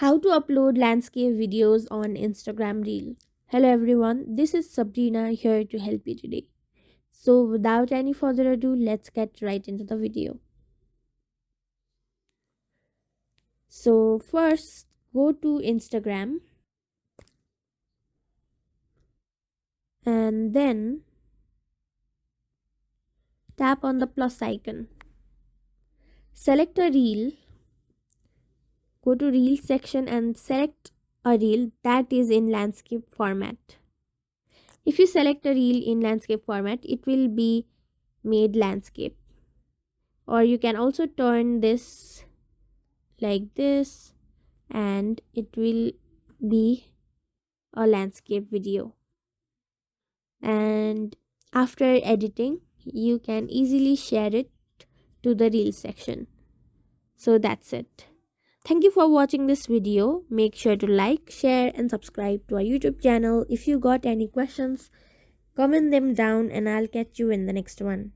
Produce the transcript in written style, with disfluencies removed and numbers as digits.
How to upload landscape videos on Instagram Reel. Hello everyone, this is Sabrina here to help you today. So without any further ado, let's get right into the video. So first, go to Instagram and then tap on the plus icon. Select a reel, go to reel section and select a reel that is in landscape format. If you select a reel in landscape format, it will be made landscape. Or you can also turn this like this and it will be a landscape video. And after editing, you can easily share it to the reel section. So that's it. Thank you for watching this video. Make sure to like, share and subscribe to our YouTube channel. If you got any questions, comment them down and I'll catch you in the next one.